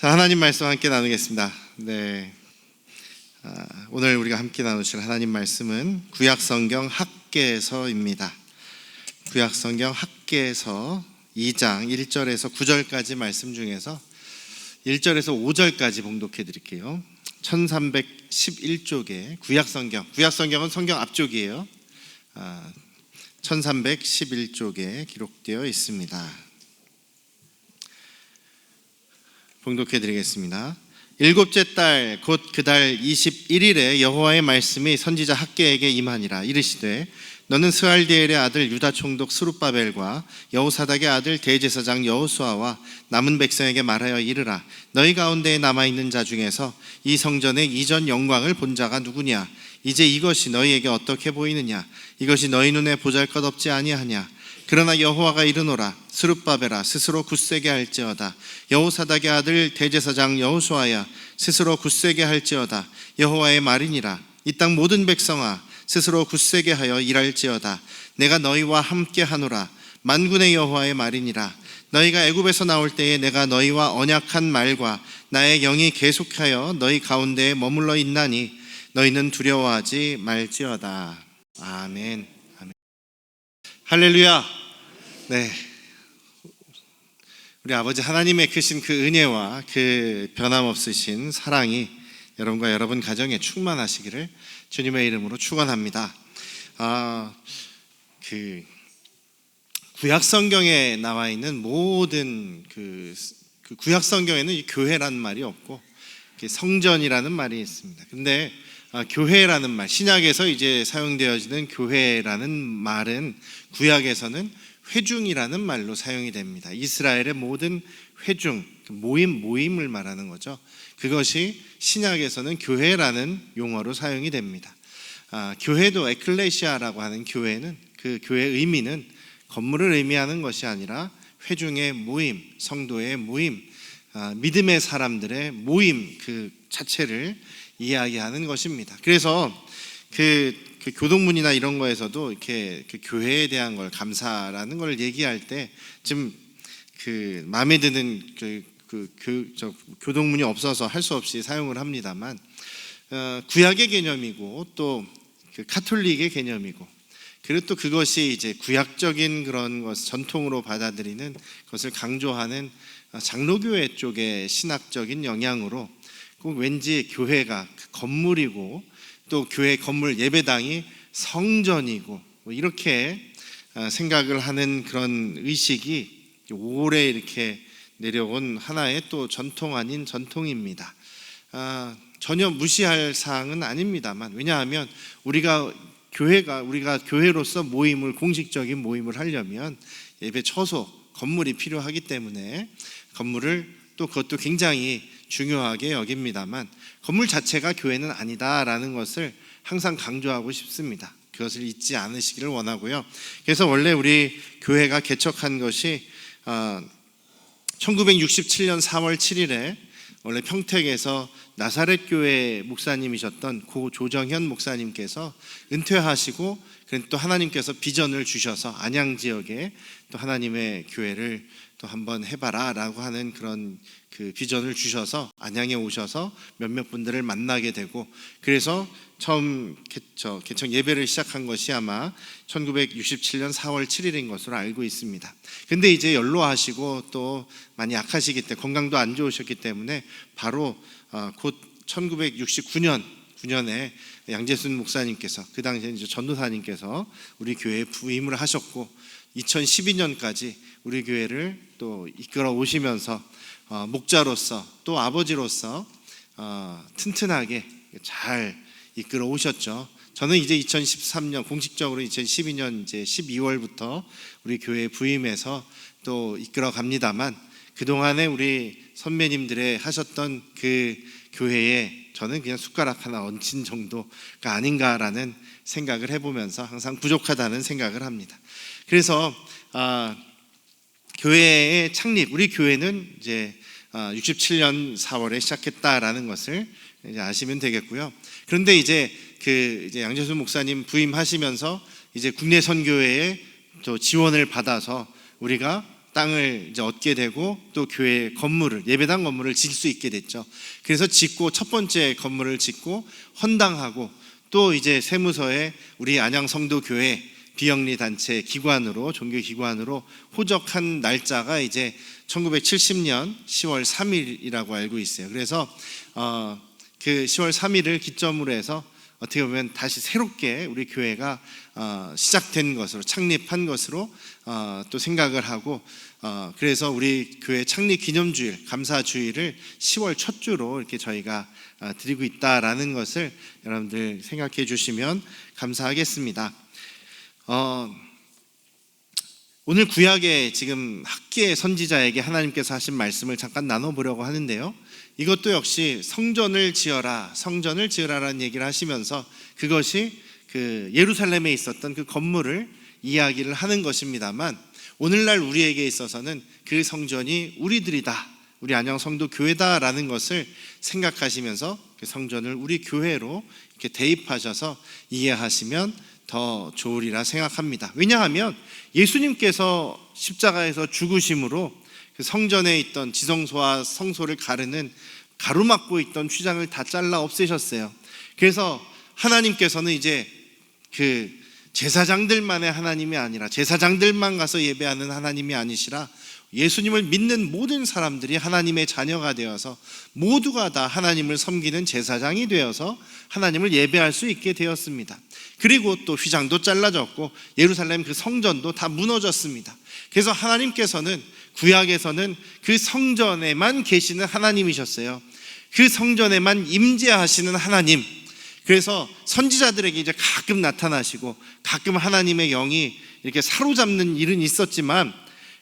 자, 하나님 말씀 함께 나누겠습니다. 네, 오늘 우리가 함께 나누실 하나님 말씀은 구약성경 학개서입니다. 구약성경 학개서 2장 1절에서 9절까지 말씀 중에서 1절에서 5절까지 봉독해 드릴게요. 1311쪽에 구약성경은 성경 앞쪽이에요. 1311쪽에 기록되어 있습니다. 봉독해 드리겠습니다. 일곱째 달 곧 그 달 21일에 여호와의 말씀이 선지자 학개에게 임하니라. 이르시되 너는 스알디엘의 아들 유다 총독 스룹바벨과 여호사닥의 아들 대제사장 여호수아와 남은 백성에게 말하여 이르라. 너희 가운데에 남아있는 자 중에서 이 성전의 이전 영광을 본 자가 누구냐? 이제 이것이 너희에게 어떻게 보이느냐? 이것이 너희 눈에 보잘것없지 아니하냐? 그러나 여호와가 이르노라. 스룹바벨아, 스스로 굳세게 할지어다. 여호사닥의 아들 대제사장 여호수아야, 스스로 굳세게 할지어다. 여호와의 말이니라. 이 땅 모든 백성아, 스스로 굳세게 하여 일할지어다. 내가 너희와 함께 하노라. 만군의 여호와의 말이니라. 너희가 애굽에서 나올 때에 내가 너희와 언약한 말과 나의 영이 계속하여 너희 가운데에 머물러 있나니 너희는 두려워하지 말지어다. 아멘. 아멘. 할렐루야. 네, 우리 아버지 하나님의 크신 그 은혜와 그 변함없으신 사랑이 여러분과 여러분 가정에 충만하시기를 주님의 이름으로 축원합니다. 그 구약성경에 나와 있는 모든 그 구약성경에는 교회라는 말이 없고 성전이라는 말이 있습니다. 근데 교회라는 말, 신약에서 이제 사용되어지는 교회라는 말은 구약에서는 회중이라는 말로 사용이 됩니다. 이스라엘의 모든 회중, 모임을 말하는 거죠. 그것이 신약에서는 교회라는 용어로 사용이 됩니다. 교회도 에클레시아라고 하는 교회는 그 교회의 의미는 건물을 의미하는 것이 아니라 회중의 모임, 성도의 모임, 믿음의 사람들의 모임 그 자체를 이야기하는 것입니다. 그래서 그 교동문이나 이런 거에서도 이렇게 그 교회에 대한 걸 감사라는 걸 얘기할 때 좀 그 마음에 드는 교동문이 없어서 할 수 없이 사용을 합니다만, 구약의 개념이고 또 그 카톨릭의 개념이고, 그리고 또 그것이 이제 구약적인 그런 것 전통으로 받아들이는 것을 강조하는 장로교회 쪽의 신학적인 영향으로 꼭 왠지 교회가 건물이고 또 교회 건물 예배당이 성전이고 뭐 이렇게 생각을 하는 그런 의식이 오래 이렇게 내려온 하나의 또 전통 아닌 전통입니다. 전혀 무시할 사항은 아닙니다만, 왜냐하면 우리가 교회로서 모임을, 공식적인 모임을 하려면 예배 처소, 건물이 필요하기 때문에 건물을 또 그것도 굉장히 중요하게 여깁니다만, 건물 자체가 교회는 아니다라는 것을 항상 강조하고 싶습니다. 그것을 잊지 않으시기를 원하고요. 그래서 원래 우리 교회가 개척한 것이 1967년 4월 7일에 원래 평택에서 나사렛 교회 목사님이셨던 고 조정현 목사님께서 은퇴하시고, 또 하나님께서 비전을 주셔서 안양 지역에 또 하나님의 교회를 또 한번 해봐라 라고 하는 그런 그 비전을 주셔서 안양에 오셔서 몇몇 분들을 만나게 되고, 그래서 처음 개척 예배를 시작한 것이 아마 1967년 4월 7일인 것으로 알고 있습니다. 근데 이제 연로하시고 또 많이 약하시기 때문에, 건강도 안 좋으셨기 때문에 바로 곧 1969년에 양재순 목사님께서, 그 당시에 이제 전도사님께서 우리 교회에 부임을 하셨고, 2012년까지 우리 교회를 또 이끌어 오시면서 목자로서 또 아버지로서 튼튼하게 잘 이끌어 오셨죠. 저는 이제 2013년 공식적으로 2012년 이제 12월부터 우리 교회에 부임해서 또 이끌어 갑니다만, 그동안에 우리 선배님들의 하셨던 그 교회에 저는 그냥 숟가락 하나 얹힌 정도가 아닌가라는 생각을 해보면서 항상 부족하다는 생각을 합니다. 그래서 교회의 창립, 우리 교회는 이제 67년 4월에 시작했다라는 것을 이제 아시면 되겠고요. 그런데 이제 이제 양재순 목사님 부임하시면서 이제 국내 선교회에 또 지원을 받아서 우리가 땅을 이제 얻게 되고 또 교회 건물을, 예배당 건물을 지을 수 있게 됐죠. 그래서 짓고 첫 번째 건물을 짓고 헌당하고 또 이제 세무서에 우리 안양성도교회 비영리 단체 기관으로, 종교 기관으로 호적한 날짜가 이제 1970년 10월 3일이라고 알고 있어요. 그래서 그 10월 3일을 기점으로 해서 어떻게 보면 다시 새롭게 우리 교회가 시작된 것으로, 창립한 것으로 또 생각을 하고, 그래서 우리 교회 창립 기념주일, 감사주일을 10월 첫 주로 이렇게 저희가 드리고 있다라는 것을 여러분들 생각해 주시면 감사하겠습니다. 오늘 구약의 지금 학계의 선지자에게 하나님께서 하신 말씀을 잠깐 나눠보려고 하는데요, 이것도 역시 성전을 지어라, 성전을 지으라라는 얘기를 하시면서 그것이 그 예루살렘에 있었던 그 건물을 이야기를 하는 것입니다만, 오늘날 우리에게 있어서는 그 성전이 우리들이다, 우리 안양성도교회다라는 것을 생각하시면서 그 성전을 우리 교회로 이렇게 대입하셔서 이해하시면 더 좋으리라 생각합니다. 왜냐하면 예수님께서 십자가에서 죽으심으로 그 성전에 있던 지성소와 성소를 가르는 가로막고 있던 휘장을 다 잘라 없애셨어요. 그래서 하나님께서는 이제 그 제사장들만의 하나님이 아니라, 제사장들만 가서 예배하는 하나님이 아니시라 예수님을 믿는 모든 사람들이 하나님의 자녀가 되어서 모두가 다 하나님을 섬기는 제사장이 되어서 하나님을 예배할 수 있게 되었습니다. 그리고 또 휘장도 잘라졌고 예루살렘 그 성전도 다 무너졌습니다. 그래서 하나님께서는 구약에서는 그 성전에만 계시는 하나님이셨어요. 그 성전에만 임재하시는 하나님. 그래서 선지자들에게 이제 가끔 나타나시고 가끔 하나님의 영이 이렇게 사로잡는 일은 있었지만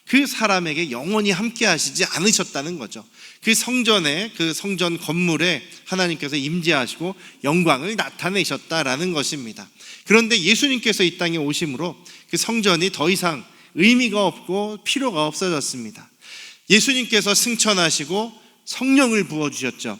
그 사람에게 영원히 함께 하시지 않으셨다는 거죠. 그 성전에, 그 성전 건물에 하나님께서 임재하시고 영광을 나타내셨다라는 것입니다. 그런데 예수님께서 이 땅에 오심으로 그 성전이 더 이상 의미가 없고 필요가 없어졌습니다. 예수님께서 승천하시고 성령을 부어주셨죠.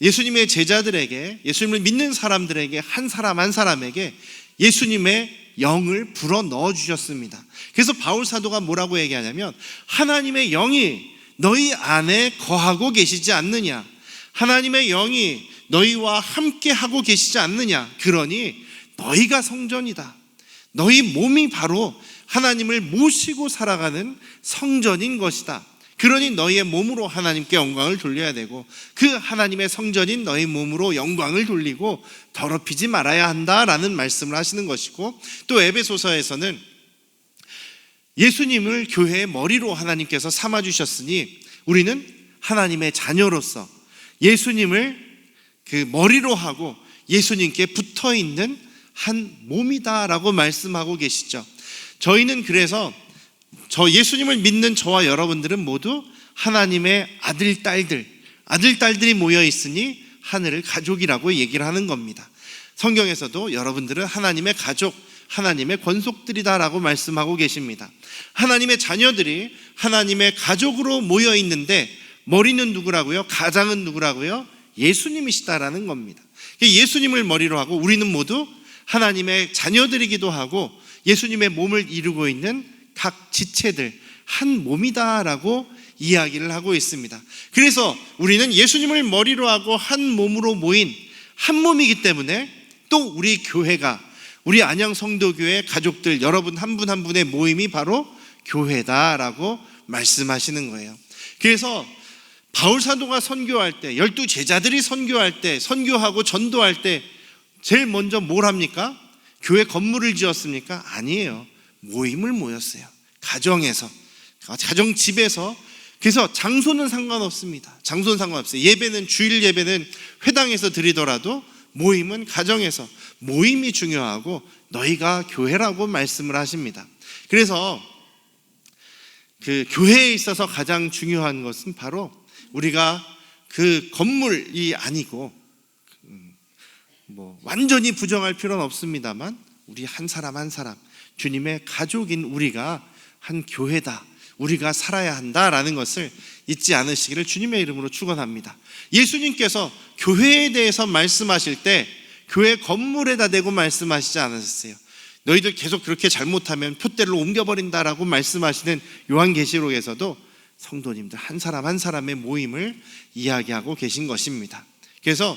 예수님의 제자들에게, 예수님을 믿는 사람들에게, 한 사람 한 사람에게 예수님의 영을 불어 넣어주셨습니다. 그래서 바울 사도가 뭐라고 얘기하냐면, 하나님의 영이 너희 안에 거하고 계시지 않느냐, 하나님의 영이 너희와 함께 하고 계시지 않느냐, 그러니 너희가 성전이다. 너희 몸이 바로 하나님을 모시고 살아가는 성전인 것이다. 그러니 너희의 몸으로 하나님께 영광을 돌려야 되고, 그 하나님의 성전인 너희 몸으로 영광을 돌리고 더럽히지 말아야 한다라는 말씀을 하시는 것이고, 또 에베소서에서는 예수님을 교회의 머리로 하나님께서 삼아주셨으니 우리는 하나님의 자녀로서 예수님을 그 머리로 하고 예수님께 붙어있는 한 몸이다라고 말씀하고 계시죠. 저희는 그래서 예수님을 믿는 저와 여러분들은 모두 하나님의 아들, 딸들이 모여 있으니 하늘의 가족이라고 얘기를 하는 겁니다. 성경에서도 여러분들은 하나님의 가족, 하나님의 권속들이다라고 말씀하고 계십니다. 하나님의 자녀들이 하나님의 가족으로 모여 있는데 머리는 누구라고요? 가장은 누구라고요? 예수님이시다라는 겁니다. 예수님을 머리로 하고 우리는 모두 하나님의 자녀들이기도 하고 예수님의 몸을 이루고 있는 각 지체들 한 몸이다라고 이야기를 하고 있습니다. 그래서 우리는 예수님을 머리로 하고 한 몸으로 모인 한 몸이기 때문에 또 우리 교회가, 우리 안양성도교회 가족들 여러분 한 분 한 분의 모임이 바로 교회다라고 말씀하시는 거예요. 그래서 바울 사도가 선교할 때, 12 제자들이 선교할 때, 선교하고 전도할 때 제일 먼저 뭘 합니까? 교회 건물을 지었습니까? 아니에요. 모임을 모였어요. 가정에서, 가정집에서. 그래서 장소는 상관없습니다. 장소는 상관없어요. 예배는, 주일 예배는 회당에서 드리더라도 모임은 가정에서. 모임이 중요하고 너희가 교회라고 말씀을 하십니다. 그래서 그 교회에 있어서 가장 중요한 것은 바로 우리가 그 건물이 아니고, 완전히 부정할 필요는 없습니다만 우리 한 사람 한 사람, 주님의 가족인 우리가 한 교회다, 우리가 살아야 한다라는 것을 잊지 않으시기를 주님의 이름으로 축원합니다. 예수님께서 교회에 대해서 말씀하실 때 교회 건물에다 대고 말씀하시지 않으셨어요. 너희들 계속 그렇게 잘못하면 표대를 옮겨버린다라고 말씀하시는 요한계시록에서도 성도님들 한 사람 한 사람의 모임을 이야기하고 계신 것입니다. 그래서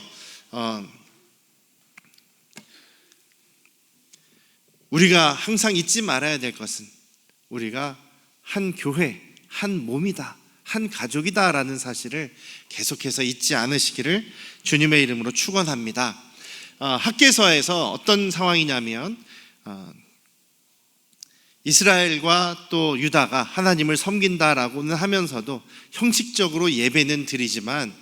우리가 항상 잊지 말아야 될 것은 우리가 한 교회, 한 몸이다, 한 가족이다라는 사실을 계속해서 잊지 않으시기를 주님의 이름으로 축원합니다. 학개서에서 어떤 상황이냐면 이스라엘과 또 유다가 하나님을 섬긴다라고는 하면서도 형식적으로 예배는 드리지만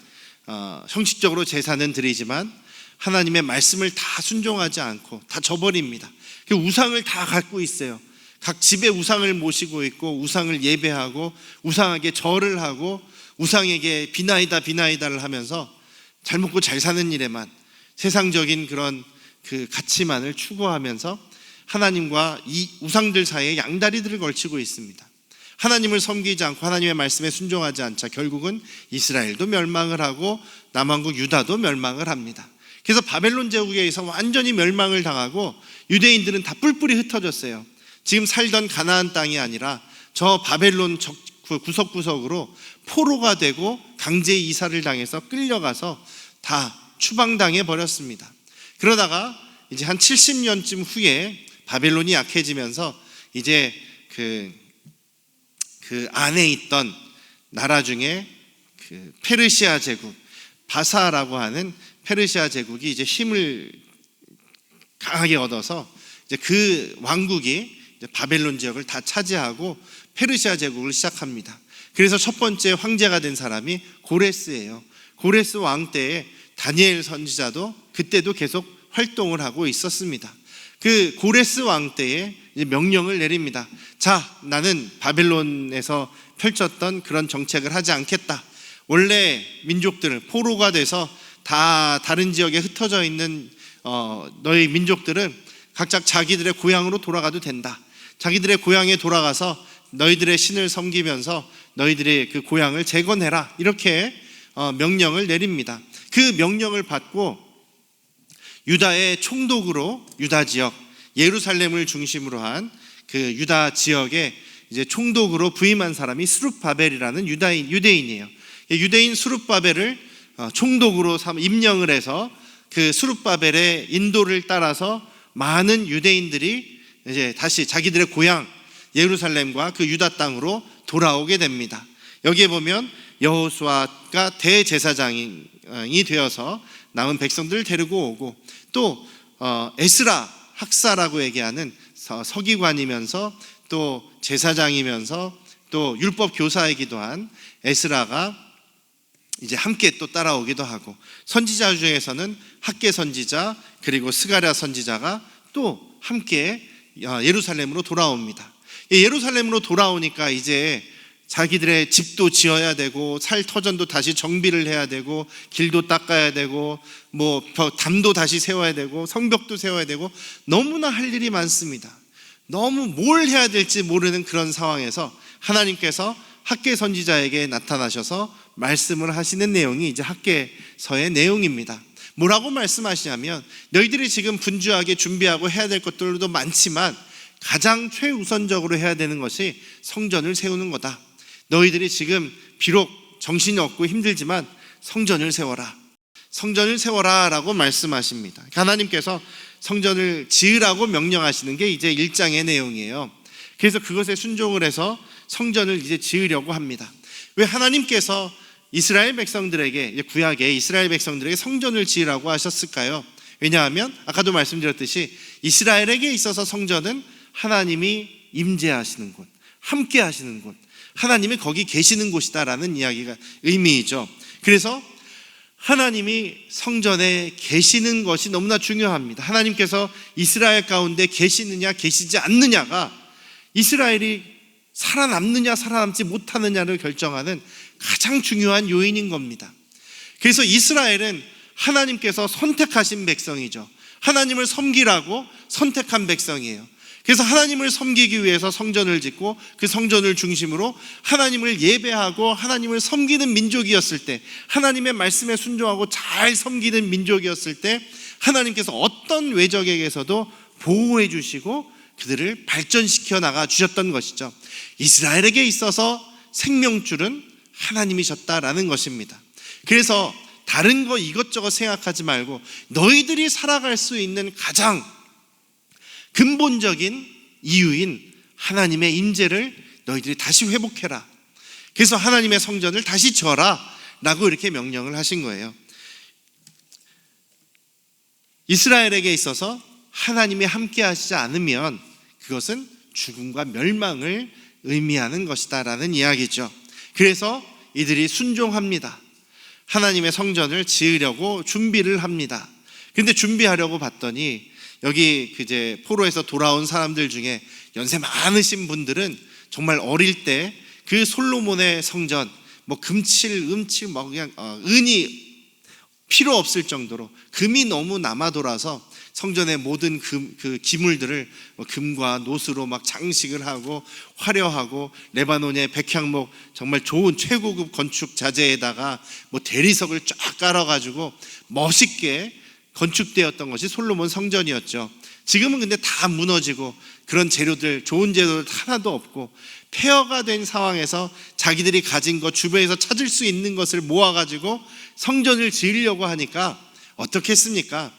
형식적으로 제사는 드리지만 하나님의 말씀을 다 순종하지 않고 다 저버립니다. 그 우상을 다 갖고 있어요. 각 집에 우상을 모시고 있고 우상을 예배하고 우상에게 절을 하고 우상에게 비나이다 비나이다를 하면서 잘 먹고 잘 사는 일에만 세상적인 그런 그 가치만을 추구하면서 하나님과 이 우상들 사이에 양다리들을 걸치고 있습니다. 하나님을 섬기지 않고 하나님의 말씀에 순종하지 않자 결국은 이스라엘도 멸망을 하고 남왕국 유다도 멸망을 합니다. 그래서 바벨론 제국에 의해서 완전히 멸망을 당하고 유대인들은 다 뿔뿔이 흩어졌어요. 지금 살던 가나안 땅이 아니라 저 바벨론 구석구석으로 포로가 되고 강제 이사를 당해서 끌려가서 다 추방당해 버렸습니다. 그러다가 이제 한 70년쯤 후에 바벨론이 약해지면서 이제 그 안에 있던 나라 중에 그 페르시아 제국, 바사라고 하는 페르시아 제국이 이제 힘을 강하게 얻어서 이제 그 왕국이 이제 바벨론 지역을 다 차지하고 페르시아 제국을 시작합니다. 그래서 첫 번째 황제가 된 사람이 고레스예요. 고레스 왕 때에 다니엘 선지자도 그때도 계속 활동을 하고 있었습니다. 그 고레스 왕 때에 이제 명령을 내립니다. 자, 나는 바벨론에서 펼쳤던 그런 정책을 하지 않겠다. 원래 민족들은 포로가 돼서 다 다른 지역에 흩어져 있는 너희 민족들은 각자 자기들의 고향으로 돌아가도 된다. 자기들의 고향에 돌아가서 너희들의 신을 섬기면서 너희들의 그 고향을 재건해라. 이렇게 명령을 내립니다. 그 명령을 받고 유다의 총독으로 유다 지역, 예루살렘을 중심으로 한 그 유다 지역에 이제 총독으로 부임한 사람이 스룹바벨이라는 유대인이에요. 유대인 스룹바벨을 총독으로 임명을 해서 그 스룹바벨의 인도를 따라서 많은 유대인들이 이제 다시 자기들의 고향 예루살렘과 그 유다 땅으로 돌아오게 됩니다. 여기에 보면 여호수아가 대제사장이 되어서 남은 백성들을 데리고 오고 또 에스라 학사라고 얘기하는 서기관이면서 또 제사장이면서 또 율법 교사이기도 한 에스라가 이제 함께 또 따라오기도 하고 선지자 중에서는 학개 선지자 그리고 스가랴 선지자가 또 함께 예루살렘으로 돌아옵니다. 예루살렘으로 돌아오니까 이제 자기들의 집도 지어야 되고 살터전도 다시 정비를 해야 되고 길도 닦아야 되고 뭐 담도 다시 세워야 되고 성벽도 세워야 되고 너무나 할 일이 많습니다. 너무 뭘 해야 될지 모르는 그런 상황에서 하나님께서 학개 선지자에게 나타나셔서 말씀을 하시는 내용이 이제 학개서의 내용입니다. 뭐라고 말씀하시냐면 너희들이 지금 분주하게 준비하고 해야 될 것들도 많지만 가장 최우선적으로 해야 되는 것이 성전을 세우는 거다. 너희들이 지금 비록 정신이 없고 힘들지만 성전을 세워라. 성전을 세워라 라고 말씀하십니다. 하나님께서 성전을 지으라고 명령하시는 게 이제 1장의 내용이에요. 그래서 그것에 순종을 해서 성전을 이제 지으려고 합니다. 왜 하나님께서 이스라엘 백성들에게 구약에 이스라엘 백성들에게 성전을 지으라고 하셨을까요? 왜냐하면 아까도 말씀드렸듯이 이스라엘에게 있어서 성전은 하나님이 임재하시는 곳, 함께 하시는 곳, 하나님이 거기 계시는 곳이다라는 이야기가 의미이죠. 그래서 하나님이 성전에 계시는 것이 너무나 중요합니다. 하나님께서 이스라엘 가운데 계시느냐 계시지 않느냐가 이스라엘이 살아남느냐 살아남지 못하느냐를 결정하는 가장 중요한 요인인 겁니다. 그래서 이스라엘은 하나님께서 선택하신 백성이죠. 하나님을 섬기라고 선택한 백성이에요. 그래서 하나님을 섬기기 위해서 성전을 짓고 그 성전을 중심으로 하나님을 예배하고 하나님을 섬기는 민족이었을 때, 하나님의 말씀에 순종하고 잘 섬기는 민족이었을 때 하나님께서 어떤 외적에게서도 보호해 주시고 그들을 발전시켜 나가 주셨던 것이죠. 이스라엘에게 있어서 생명줄은 하나님이셨다라는 것입니다. 그래서 다른 거 이것저것 생각하지 말고 너희들이 살아갈 수 있는 가장 근본적인 이유인 하나님의 임재를 너희들이 다시 회복해라. 그래서 하나님의 성전을 다시 지어라 라고 이렇게 명령을 하신 거예요. 이스라엘에게 있어서 하나님이 함께 하시지 않으면 그것은 죽음과 멸망을 의미하는 것이다 라는 이야기죠. 그래서 이들이 순종합니다. 하나님의 성전을 지으려고 준비를 합니다. 그런데 준비하려고 봤더니 여기 이제 포로에서 돌아온 사람들 중에 연세 많으신 분들은 정말 어릴 때 그 솔로몬의 성전 뭐 금칠 뭐 그냥 은이 필요 없을 정도로 금이 너무 남아 돌아서 성전의 모든 그 기물들을 금과 노수로 막 장식을 하고 화려하고 레바논의 백향목 정말 좋은 최고급 건축 자재에다가 뭐 대리석을 쫙 깔아가지고 멋있게 건축되었던 것이 솔로몬 성전이었죠. 지금은 근데 다 무너지고 그런 재료들, 좋은 재료들 하나도 없고 폐허가 된 상황에서 자기들이 가진 것, 주변에서 찾을 수 있는 것을 모아가지고 성전을 지으려고 하니까 어떻게 했습니까?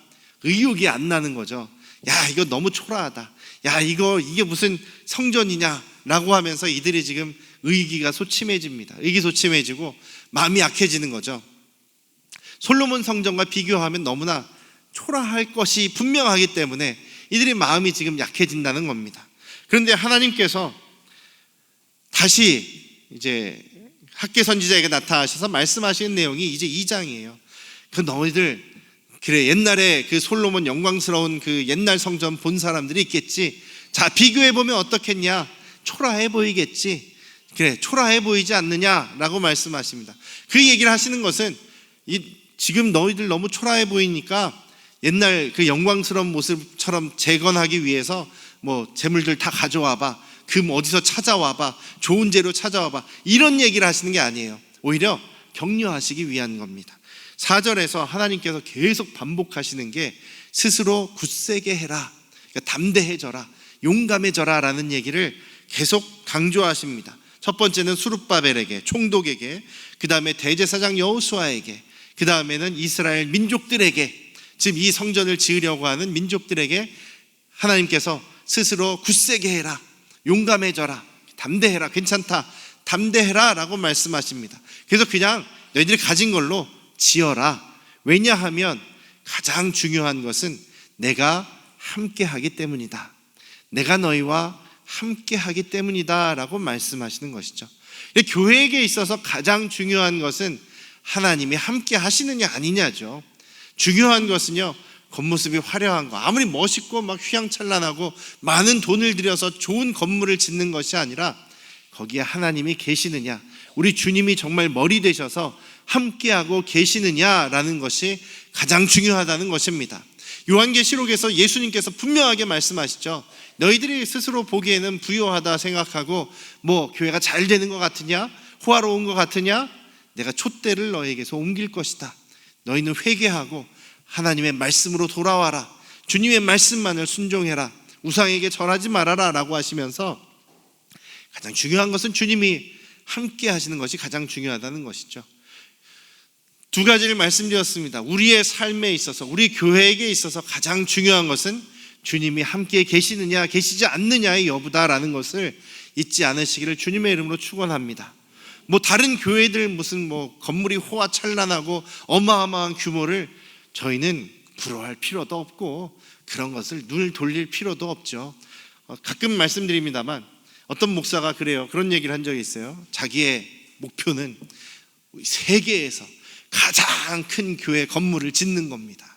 의욕이 안 나는 거죠. 야, 이거 너무 초라하다. 야, 이게 무슨 성전이냐라고 하면서 이들이 지금 의기소침해집니다. 의기소침해지고 마음이 약해지는 거죠. 솔로몬 성전과 비교하면 너무나 초라할 것이 분명하기 때문에 이들의 마음이 지금 약해진다는 겁니다. 그런데 하나님께서 다시 이제 학개 선지자에게 나타나셔서 말씀하시는 내용이 이제 2장이에요. 그 너희들 그래 옛날에 그 솔로몬 영광스러운 그 옛날 성전 본 사람들이 있겠지. 자, 비교해보면 어떻겠냐? 초라해 보이겠지. 그래, 초라해 보이지 않느냐라고 말씀하십니다. 그 얘기를 하시는 것은 지금 너희들 너무 초라해 보이니까 옛날 그 영광스러운 모습처럼 재건하기 위해서 뭐 재물들 다 가져와봐, 금 어디서 찾아와봐, 좋은 재료 찾아와봐, 이런 얘기를 하시는 게 아니에요. 오히려 격려하시기 위한 겁니다. 4절에서 하나님께서 계속 반복하시는 게 스스로 굳세게 해라, 그러니까 담대해져라, 용감해져라 라는 얘기를 계속 강조하십니다. 첫 번째는 수룹바벨에게, 총독에게, 그 다음에 대제사장 여호수아에게, 그 다음에는 이스라엘 민족들에게, 지금 이 성전을 지으려고 하는 민족들에게 하나님께서 스스로 굳세게 해라, 용감해져라, 담대해라, 괜찮다, 담대해라 라고 말씀하십니다. 그래서 그냥 너희들이 가진 걸로 지어라. 왜냐하면 가장 중요한 것은 내가 함께 하기 때문이다. 내가 너희와 함께 하기 때문이다 라고 말씀하시는 것이죠. 교회에게 있어서 가장 중요한 것은 하나님이 함께 하시느냐 아니냐죠. 중요한 것은요, 겉모습이 화려한 거, 아무리 멋있고 막 휘황찬란하고 많은 돈을 들여서 좋은 건물을 짓는 것이 아니라 거기에 하나님이 계시느냐, 우리 주님이 정말 머리 되셔서 함께하고 계시느냐라는 것이 가장 중요하다는 것입니다. 요한계시록에서 예수님께서 분명하게 말씀하시죠. 너희들이 스스로 보기에는 부유하다 생각하고 뭐 교회가 잘 되는 것 같으냐, 호화로운 것 같으냐, 내가 촛대를 너희에게서 옮길 것이다. 너희는 회개하고 하나님의 말씀으로 돌아와라. 주님의 말씀만을 순종해라. 우상에게 절하지 말아라 라고 하시면서 가장 중요한 것은 주님이 함께 하시는 것이 가장 중요하다는 것이죠. 두 가지를 말씀드렸습니다. 우리의 삶에 있어서, 우리 교회에게 있어서 가장 중요한 것은 주님이 함께 계시느냐 계시지 않느냐의 여부다라는 것을 잊지 않으시기를 주님의 이름으로 축원합니다. 뭐 다른 교회들 무슨 뭐 건물이 호화찬란하고 어마어마한 규모를 저희는 부러워할 필요도 없고 그런 것을 눈을 돌릴 필요도 없죠. 가끔 말씀드립니다만 어떤 목사가 그래요. 그런 얘기를 한 적이 있어요. 자기의 목표는 세계에서 가장 큰 교회 건물을 짓는 겁니다.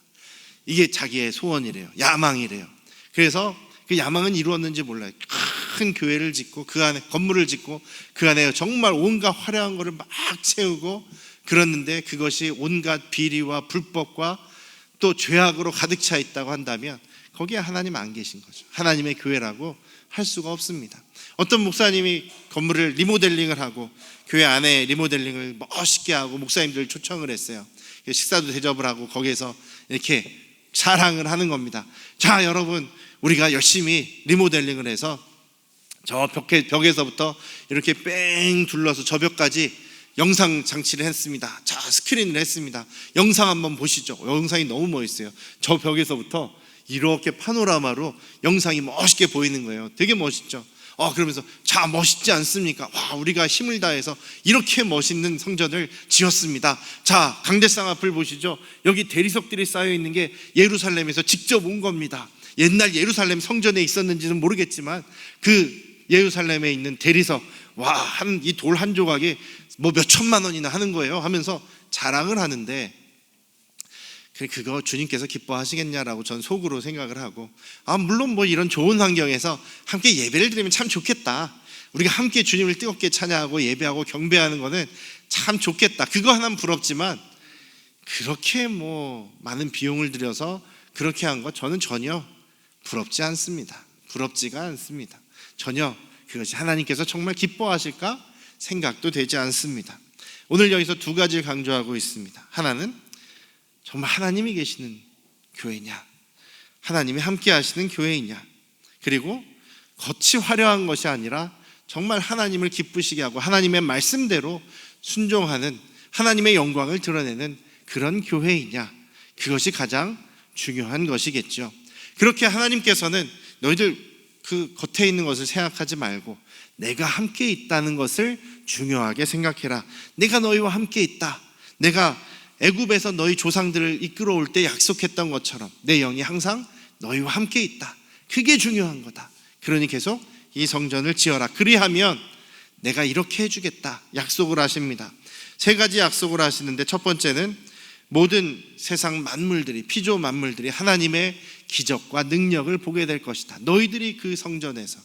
이게 자기의 소원이래요. 야망이래요. 그래서 그 야망은 이루었는지 몰라요. 큰 교회를 짓고 그 안에 건물을 짓고 그 안에 정말 온갖 화려한 거를 막 채우고 그랬는데 그것이 온갖 비리와 불법과 또 죄악으로 가득 차 있다고 한다면 거기에 하나님 안 계신 거죠. 하나님의 교회라고 할 수가 없습니다. 어떤 목사님이 건물을 리모델링을 하고 교회 안에 리모델링을 멋있게 하고 목사님들 초청을 했어요. 식사도 대접을 하고 거기에서 이렇게 자랑을 하는 겁니다. 자, 여러분, 우리가 열심히 리모델링을 해서 저 벽에서부터 이렇게 뺑 둘러서 저 벽까지 영상 장치를 했습니다. 자, 스크린을 했습니다. 영상 한번 보시죠. 영상이 너무 멋있어요. 저 벽에서부터 이렇게 파노라마로 영상이 멋있게 보이는 거예요. 되게 멋있죠. 그러면서 자, 멋있지 않습니까? 와, 우리가 힘을 다해서 이렇게 멋있는 성전을 지었습니다. 자, 강대상 앞을 보시죠. 여기 대리석들이 쌓여 있는 게 예루살렘에서 직접 온 겁니다. 옛날 예루살렘 성전에 있었는지는 모르겠지만 그 예루살렘에 있는 대리석, 와, 이 돌 한 조각에 뭐 몇 천만 원이나 하는 거예요 하면서 자랑을 하는데, 그거 주님께서 기뻐하시겠냐라고 전 속으로 생각을 하고, 물론 뭐 이런 좋은 환경에서 함께 예배를 드리면 참 좋겠다, 우리가 함께 주님을 뜨겁게 찬양하고 예배하고 경배하는 거는 참 좋겠다, 그거 하나는 부럽지만 그렇게 뭐 많은 비용을 들여서 그렇게 한 거 저는 전혀 부럽지 않습니다. 부럽지가 않습니다. 전혀 그것이 하나님께서 정말 기뻐하실까 생각도 되지 않습니다. 오늘 여기서 두 가지를 강조하고 있습니다. 하나는 정말 하나님이 계시는 교회냐, 하나님이 함께 하시는 교회이냐, 그리고 겉이 화려한 것이 아니라 정말 하나님을 기쁘시게 하고 하나님의 말씀대로 순종하는, 하나님의 영광을 드러내는 그런 교회이냐, 그것이 가장 중요한 것이겠죠. 그렇게 하나님께서는 너희들 그 겉에 있는 것을 생각하지 말고 내가 함께 있다는 것을 중요하게 생각해라. 내가 너희와 함께 있다. 내가 애굽에서 너희 조상들을 이끌어올 때 약속했던 것처럼 내 영이 항상 너희와 함께 있다. 그게 중요한 거다. 그러니 계속 이 성전을 지어라. 그리하면 내가 이렇게 해주겠다 약속을 하십니다. 세 가지 약속을 하시는데, 첫 번째는 모든 세상 만물들이, 피조 만물들이 하나님의 기적과 능력을 보게 될 것이다. 너희들이 그 성전에서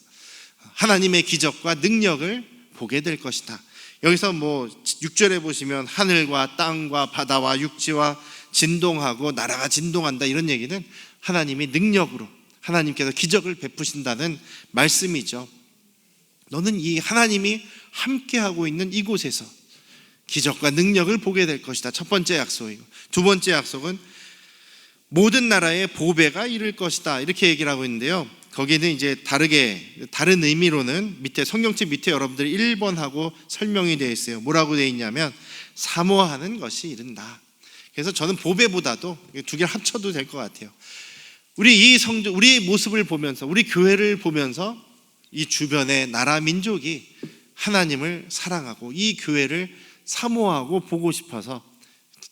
하나님의 기적과 능력을 보게 될 것이다. 여기서 뭐 6절에 보시면 하늘과 땅과 바다와 육지와 진동하고 나라가 진동한다, 이런 얘기는 하나님이 능력으로, 하나님께서 기적을 베푸신다는 말씀이죠. 너는 이 하나님이 함께하고 있는 이곳에서 기적과 능력을 보게 될 것이다. 첫 번째 약속이고, 두 번째 약속은 모든 나라의 보배가 이룰 것이다, 이렇게 얘기를 하고 있는데요. 거기는 이제 다른 의미로는 밑에 성경책 밑에 여러분들이 1번하고 설명이 되어 있어요. 뭐라고 되어 있냐면 사모하는 것이 이른다. 그래서 저는 보배보다도 두 개를 합쳐도 될 것 같아요. 우리 이 성전, 우리의 모습을 보면서, 우리 교회를 보면서 이 주변의 나라 민족이 하나님을 사랑하고 이 교회를 사모하고 보고 싶어서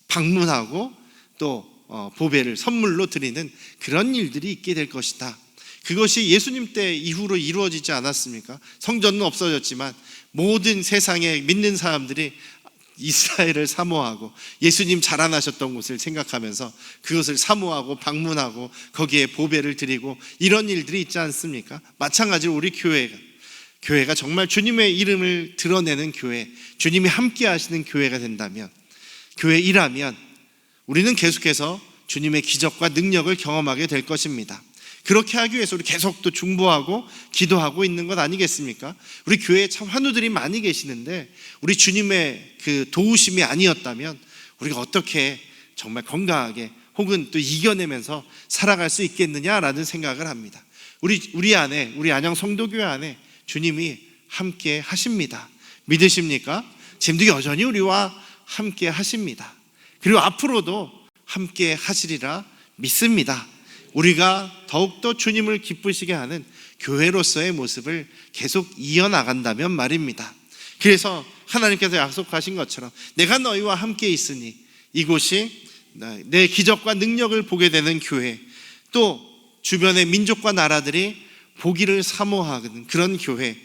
방문하고 또 보배를 선물로 드리는 그런 일들이 있게 될 것이다. 그것이 예수님 때 이후로 이루어지지 않았습니까? 성전은 없어졌지만 모든 세상에 믿는 사람들이 이스라엘을 사모하고 예수님 자라나셨던 곳을 생각하면서 그것을 사모하고 방문하고 거기에 보배를 드리고 이런 일들이 있지 않습니까? 마찬가지로 우리 교회가 정말 주님의 이름을 드러내는 교회, 주님이 함께 하시는 교회가 된다면, 교회이라면 우리는 계속해서 주님의 기적과 능력을 경험하게 될 것입니다. 그렇게 하기 위해서 우리 계속 또 중보하고 기도하고 있는 것 아니겠습니까? 우리 교회에 참 환우들이 많이 계시는데 우리 주님의 그 도우심이 아니었다면 우리가 어떻게 정말 건강하게 혹은 또 이겨내면서 살아갈 수 있겠느냐라는 생각을 합니다. 우리 안에, 우리 안양 성도교회 안에 주님이 함께 하십니다. 믿으십니까? 지금도 여전히 우리와 함께 하십니다. 그리고 앞으로도 함께 하시리라 믿습니다. 우리가 더욱더 주님을 기쁘시게 하는 교회로서의 모습을 계속 이어나간다면 말입니다. 그래서 하나님께서 약속하신 것처럼 내가 너희와 함께 있으니 이곳이 내 기적과 능력을 보게 되는 교회, 또 주변의 민족과 나라들이 보기를 사모하는 그런 교회,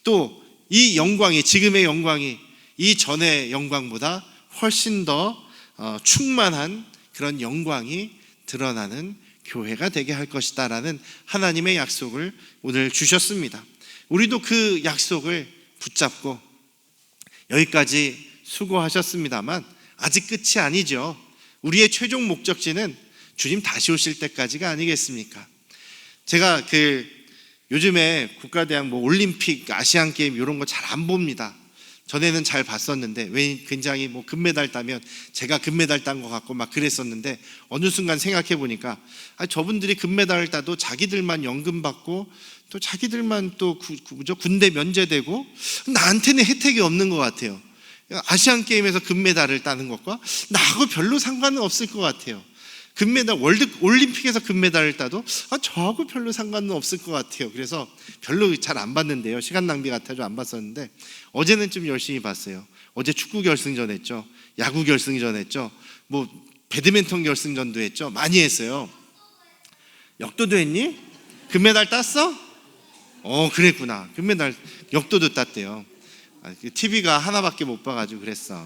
또 이 영광이, 지금의 영광이 이전의 영광보다 훨씬 더 충만한 그런 영광이 드러나는 교회가 되게 할 것이다 라는 하나님의 약속을 오늘 주셨습니다. 우리도 그 약속을 붙잡고 여기까지 수고하셨습니다만 아직 끝이 아니죠. 우리의 최종 목적지는 주님 다시 오실 때까지가 아니겠습니까? 제가 요즘에 국가대학 올림픽, 아시안게임 이런 거 잘 안 봅니다. 전에는 잘 봤었는데 왜 굉장히 뭐 금메달 따면 제가 금메달 딴 것 같고 막 그랬었는데 어느 순간 생각해 보니까 저분들이 금메달을 따도 자기들만 연금 받고 또 자기들만 또 군대 면제되고 나한테는 혜택이 없는 것 같아요. 아시안 게임에서 금메달을 따는 것과 나하고 별로 상관은 없을 것 같아요. 금메달 올림픽에서 금메달을 따도 저하고 별로 상관은 없을 것 같아요. 그래서 별로 잘 안 봤는데요. 시간 낭비 같아서 안 봤었는데 어제는 좀 열심히 봤어요. 어제 축구 결승전 했죠. 야구 결승전 했죠. 뭐 배드민턴 결승전도 했죠. 많이 했어요. 역도도 했니? 금메달 땄어? 그랬구나. 금메달 역도도 땄대요. TV가 하나밖에 못 봐가지고 그랬어.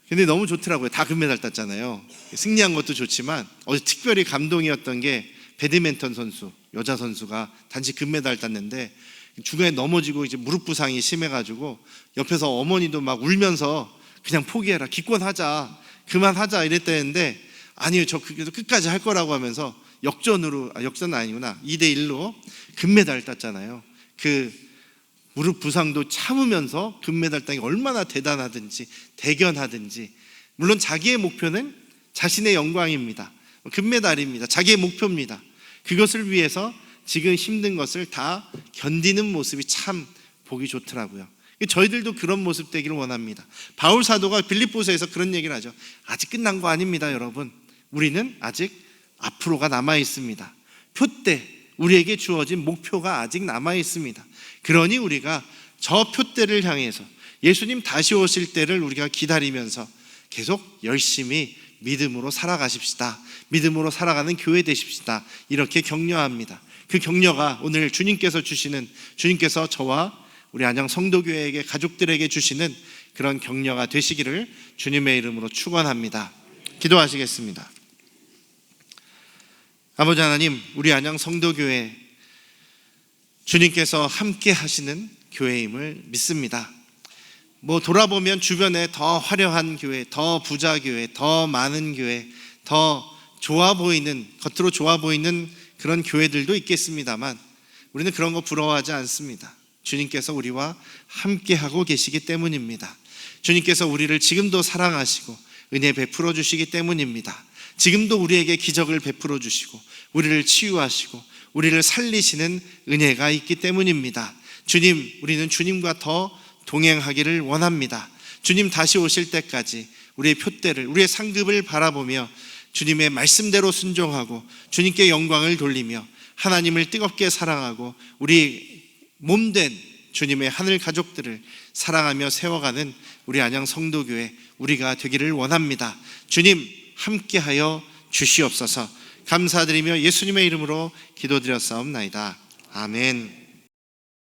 근데 너무 좋더라고요. 다 금메달 땄잖아요. 승리한 것도 좋지만 어제 특별히 감동이었던 게 배드민턴 선수, 여자 선수가 단지 금메달 땄는데 중간에 넘어지고 이제 무릎 부상이 심해가지고 옆에서 어머니도 막 울면서 그냥 포기해라, 기권하자, 그만하자 이랬다는데 아니요, 저 그래도 끝까지 할 거라고 하면서 역전은 아니구나, 2대1로 금메달 땄잖아요. 그 무릎 부상도 참으면서 금메달 따기 얼마나 대단하든지 대견하든지, 물론 자기의 목표는 자신의 영광입니다. 금메달입니다. 자기의 목표입니다. 그것을 위해서 지금 힘든 것을 다 견디는 모습이 참 보기 좋더라고요. 저희들도 그런 모습 되기를 원합니다. 바울 사도가 빌립보서에서 그런 얘기를 하죠. 아직 끝난 거 아닙니다, 여러분. 우리는 아직 앞으로가 남아 있습니다. 표대, 우리에게 주어진 목표가 아직 남아 있습니다. 그러니 우리가 저 표대를 향해서 예수님 다시 오실 때를 우리가 기다리면서 계속 열심히 믿음으로 살아가십시다. 믿음으로 살아가는 교회 되십시다. 이렇게 격려합니다. 그 격려가 오늘 주님께서 저와 우리 안양 성도교회에게, 가족들에게 주시는 그런 격려가 되시기를 주님의 이름으로 축원합니다. 기도하시겠습니다. 아버지 하나님, 우리 안양 성도교회 주님께서 함께 하시는 교회임을 믿습니다. 돌아보면 주변에 더 화려한 교회, 더 부자 교회, 더 많은 교회, 더 겉으로 좋아 보이는 그런 교회들도 있겠습니다만 우리는 그런 거 부러워하지 않습니다. 주님께서 우리와 함께 하고 계시기 때문입니다. 주님께서 우리를 지금도 사랑하시고 은혜 베풀어 주시기 때문입니다. 지금도 우리에게 기적을 베풀어 주시고 우리를 치유하시고 우리를 살리시는 은혜가 있기 때문입니다. 주님, 우리는 주님과 더 동행하기를 원합니다. 주님 다시 오실 때까지 우리의 표대를, 우리의 상급을 바라보며 주님의 말씀대로 순종하고 주님께 영광을 돌리며 하나님을 뜨겁게 사랑하고 우리 몸된 주님의 하늘 가족들을 사랑하며 세워가는 우리 안양 성도교회 우리가 되기를 원합니다. 주님 함께하여 주시옵소서. 감사드리며 예수님의 이름으로 기도드렸사옵나이다. 아멘.